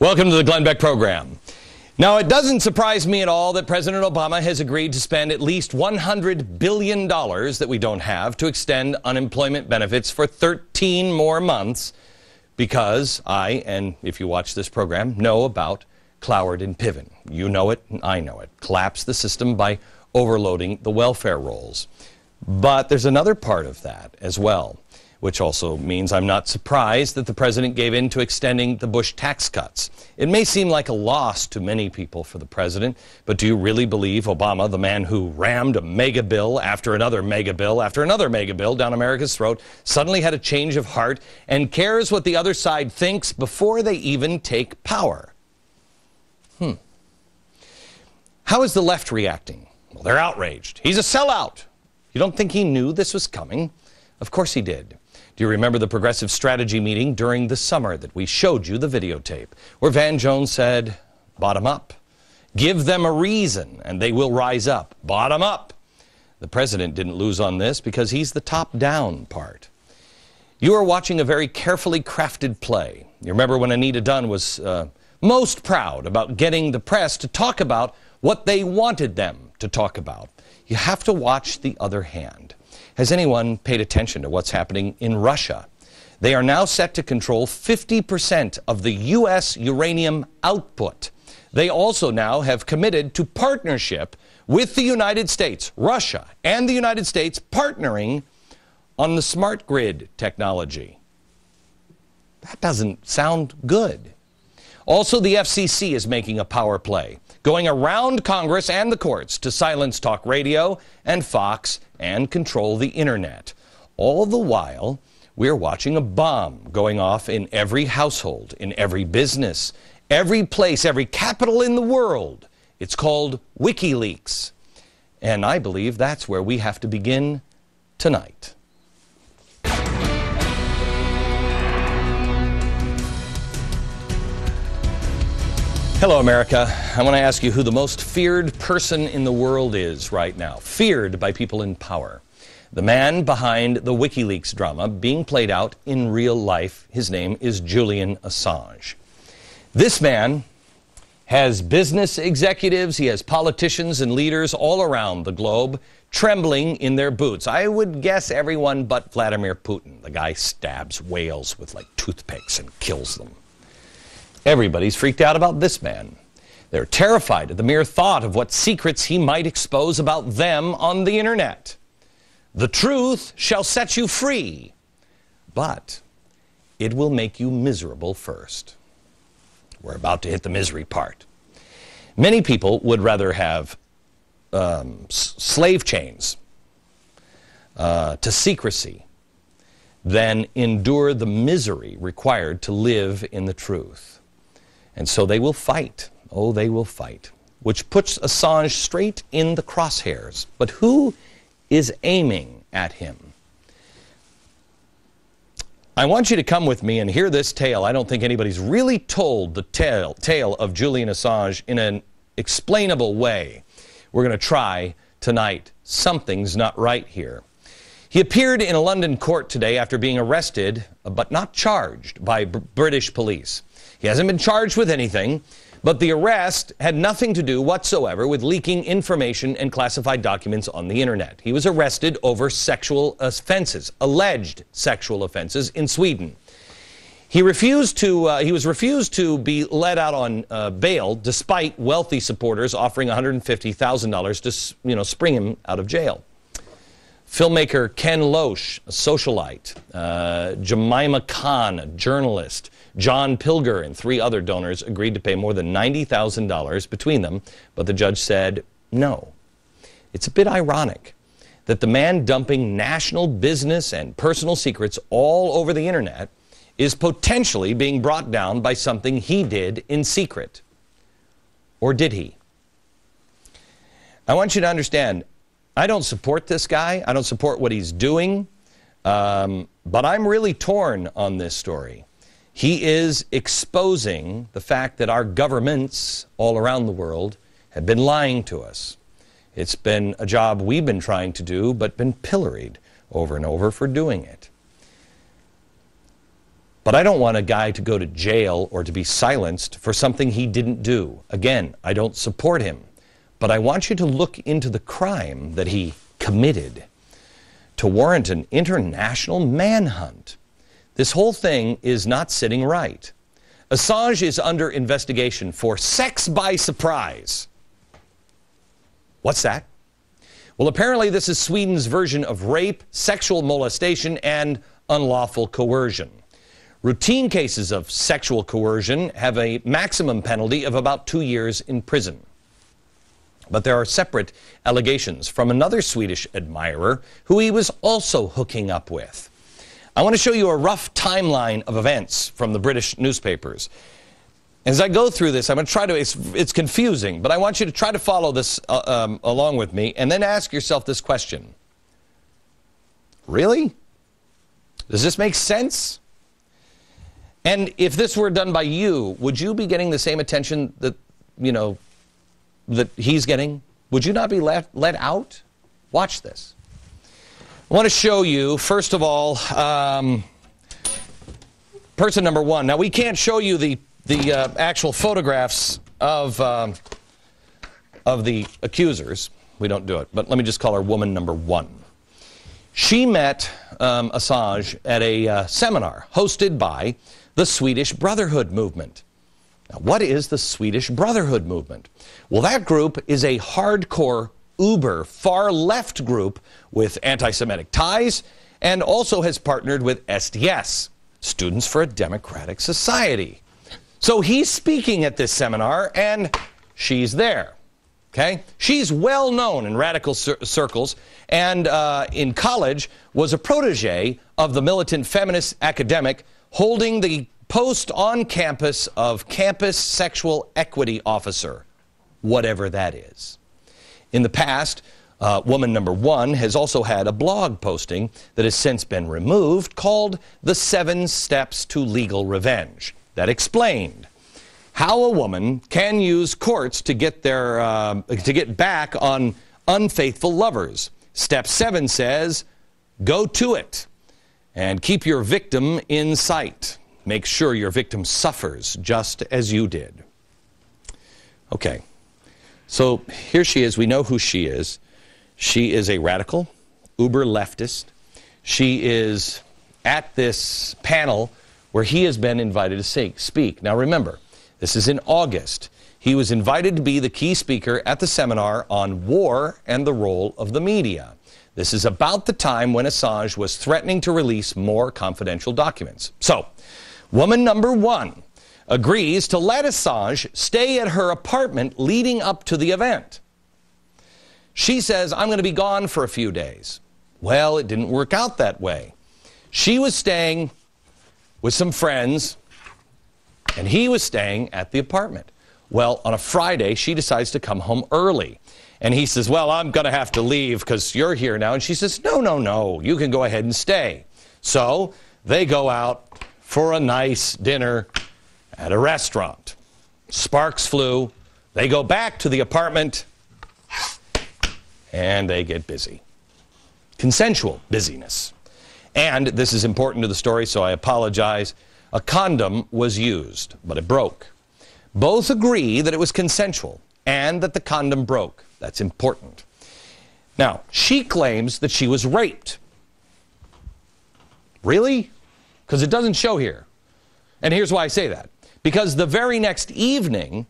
Welcome to the Glenn Beck program. Now, it doesn't surprise me at all that President Obama has agreed to spend at least $100 billion that we don't have to extend unemployment benefits for 13 more months because I, and if you watch this program, know about Cloward and Piven. You know it, and I know it. Collapse the system by overloading the welfare rolls. But there's another part of that as well, which also means I'm not surprised that the president gave in to extending the Bush tax cuts. It may seem like a loss to many people for the president, but do you really believe Obama, the man who rammed a mega bill after another mega bill after another mega bill down America's throat, suddenly had a change of heart and cares what the other side thinks before they even take power? How is the left reacting? Well, they're outraged. He's a sellout. You don't think he knew this was coming? Of course he did. Do you remember the progressive strategy meeting during the summer that we showed you the videotape, where Van Jones said, bottom up. Give them a reason and they will rise up. Bottom up. The president didn't lose on this because he's the top-down part. You are watching a very carefully crafted play. You remember when Anita Dunn was most proud about getting the press to talk about what they wanted them to talk about. You have to watch the other hand. Has anyone paid attention to what's happening in Russia? They are now set to control 50% of the U.S. uranium output. They also now have committed to partnership with the United States, Russia and the United States partnering on the smart grid technology. That doesn't sound good. Also, the FCC is making a power play, going around Congress and the courts to silence talk radio and Fox and control the internet. All the while, we're watching a bomb going off in every household, in every business, every place, every capital in the world. It's called WikiLeaks. And I believe that's where we have to begin tonight. Hello, America. I want to ask you who the most feared person in the world is right now. Feared by people in power. The man behind the WikiLeaks drama being played out in real life. His name is Julian Assange. This man has business executives, he has politicians and leaders all around the globe trembling in their boots. I would guess everyone but Vladimir Putin. The guy stabs whales with like toothpicks and kills them. Everybody's freaked out about this man. They're terrified at the mere thought of what secrets he might expose about them on the internet. The truth shall set you free, but it will make you miserable first. We're about to hit the misery part. Many people would rather have slave chains to secrecy than endure the misery required to live in the truth. And so they will fight. Oh, they will fight. Which puts Assange straight in the crosshairs. But who is aiming at him? I want you to come with me and hear this tale. I don't think anybody's really told the tale of Julian Assange in an explainable way. We're going to try tonight. Something's not right here. He appeared in a London court today after being arrested, but not charged by British police. He hasn't been charged with anything, but the arrest had nothing to do whatsoever with leaking information and classified documents on the internet. He was arrested over sexual offenses, alleged sexual offenses in Sweden. He was refused to be let out on bail despite wealthy supporters offering $150,000 to spring him out of jail. Filmmaker Ken Loach, a socialite, Jemima Khan, a journalist, John Pilger and 3 other donors agreed to pay more than $90,000 between them, but the judge said no. It's a bit ironic that the man dumping national business and personal secrets all over the internet is potentially being brought down by something he did in secret. Or did he? I want you to understand, I don't support this guy. I don't support what he's doing. But I'm really torn on this story. He is exposing the fact that our governments all around the world have been lying to us. It's been a job we've been trying to do, but been pilloried over and over for doing it. But I don't want a guy to go to jail or to be silenced for something he didn't do. Again, I don't support him. But I want you to look into the crime that he committed to warrant an international manhunt. This whole thing is not sitting right. Assange is under investigation for sex by surprise. What's that? Well, apparently this is Sweden's version of rape, sexual molestation, and unlawful coercion. Routine cases of sexual coercion have a maximum penalty of about 2 years in prison. But there are separate allegations from another Swedish admirer who he was also hooking up with. I want to show you a rough timeline of events from the British newspapers. As I go through this, I'm going to try to, it's confusing, but I want you to try to follow this along with me and then ask yourself this question. Really? Does this make sense? And if this were done by you, would you be getting the same attention that, that he's getting? Would you not be let out? Watch this. I want to show you, first of all, person number one. Now, we can't show you the actual photographs of the accusers. We don't do it. But let me just call her woman number one. She met Assange at a seminar hosted by the Swedish Brotherhood movement. Now, what is the Swedish Brotherhood movement? Well, that group is a hardcore, uber, far-left group with anti-Semitic ties and also has partnered with SDS, Students for a Democratic Society. So he's speaking at this seminar and she's there. Okay? She's well known in radical circles and in college was a protege of the militant feminist academic holding the post on campus of campus sexual equity officer, whatever that is. In the past, woman number one has also had a blog posting that has since been removed called The 7 Steps to Legal Revenge that explained how a woman can use courts to get back on unfaithful lovers. Step 7 says, go to it and keep your victim in sight. Make sure your victim suffers just as you did. Okay, so here she is. We know who she is. She is a radical, uber leftist. She is at this panel where he has been invited to speak. Now remember, this is in August. He was invited to be the key speaker at the seminar on war and the role of the media. This is about the time when Assange was threatening to release more confidential documents. So, woman number one agrees to let Assange stay at her apartment leading up to the event. She says, I'm going to be gone for a few days. Well, it didn't work out that way. She was staying with some friends, and he was staying at the apartment. Well, on a Friday, she decides to come home early. And he says, well, I'm going to have to leave because you're here now. And she says, no, you can go ahead and stay. So they go out for a nice dinner at a restaurant. Sparks flew. They go back to the apartment, and they get busy. Consensual busyness. And this is important to the story, so I apologize. A condom was used, but it broke. Both agree that it was consensual and that the condom broke. That's important. Now, she claims that she was raped. Really? Because it doesn't show here. And here's why I say that. Because the very next evening,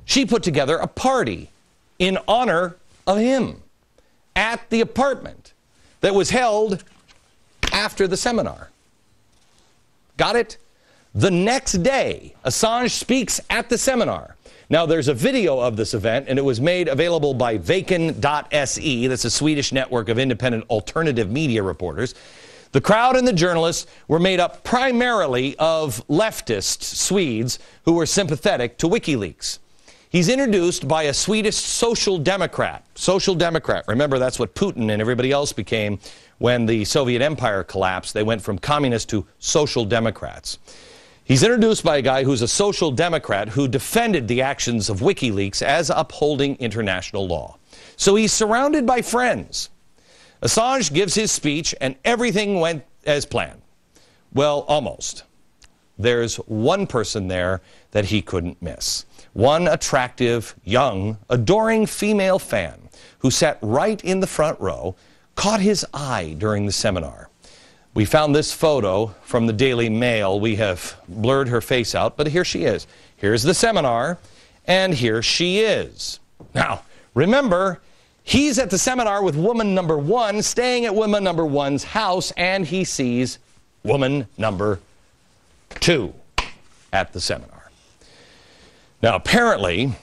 she put together a party in honor of him at the apartment that was held after the seminar. Got it? The next day, Assange speaks at the seminar. Now, there's a video of this event, and it was made available by Vaken.se. That's a Swedish network of independent alternative media reporters. The crowd and the journalists were made up primarily of leftist Swedes who were sympathetic to WikiLeaks. He's introduced by a Swedish social democrat. Social democrat. Remember, that's what Putin and everybody else became when the Soviet Empire collapsed. They went from communist to social democrats. He's introduced by a guy who's a social democrat who defended the actions of WikiLeaks as upholding international law. So he's surrounded by friends. Assange gives his speech and everything went as planned. Well, almost. there's one person there that he couldn't miss. One attractive, young, adoring female fan who sat right in the front row caught his eye during the seminar. We found this photo from the Daily Mail. We have blurred her face out, but here she is. Here's the seminar, and here she is. Now, remember, he's at the seminar with woman number one, staying at woman number one's house, and he sees woman number two at the seminar. Now, apparently,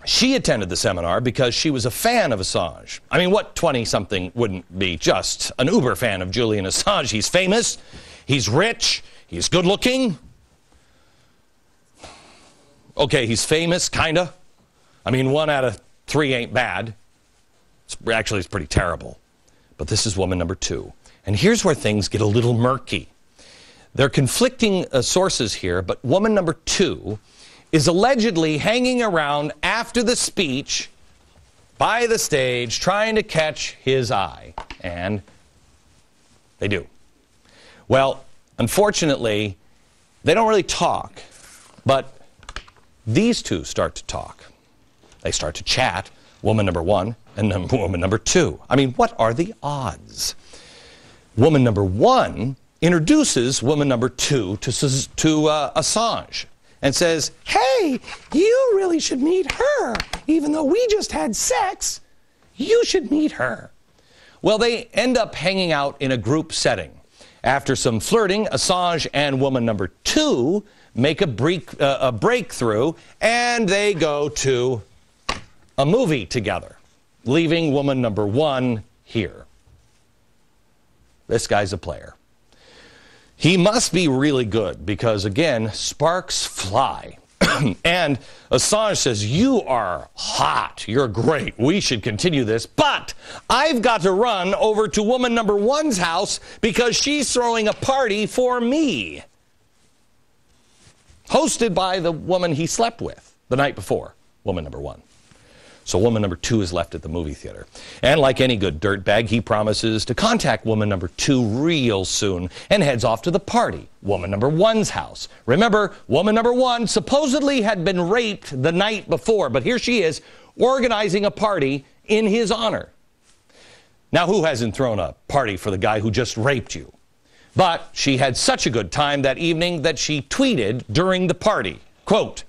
she attended the seminar because she was a fan of Assange. I mean, what 20-something wouldn't be just an uber fan of Julian Assange? He's famous, he's rich, he's good-looking. Okay, he's famous, kinda. I mean, 1 out of 3 ain't bad. Actually, it's pretty terrible. But this is woman number 2. And here's where things get a little murky. There are conflicting sources here, but woman number 2 is allegedly hanging around after the speech by the stage trying to catch his eye. And they do. Well, unfortunately, they don't really talk, but these two start to talk. They start to chat, woman number 1 and woman number 2. I mean, what are the odds? Woman number 1 introduces woman number 2 to Assange and says, hey, you really should meet her. Even though we just had sex, you should meet her. Well, they end up hanging out in a group setting. After some flirting, Assange and woman number 2 make a breakthrough, and they go to a movie together, leaving woman number 1 here. This guy's a player. He must be really good because, again, sparks fly. And Assange says, you are hot, you're great, we should continue this, but I've got to run over to woman number 1's house because she's throwing a party for me. Hosted by the woman he slept with the night before, woman number 1. So woman number 2 is left at the movie theater. And like any good dirtbag, he promises to contact woman number 2 real soon and heads off to the party, woman number 1's house. Remember, woman number 1 supposedly had been raped the night before, but here she is organizing a party in his honor. Now, who hasn't thrown a party for the guy who just raped you? But she had such a good time that evening that she tweeted during the party, quote,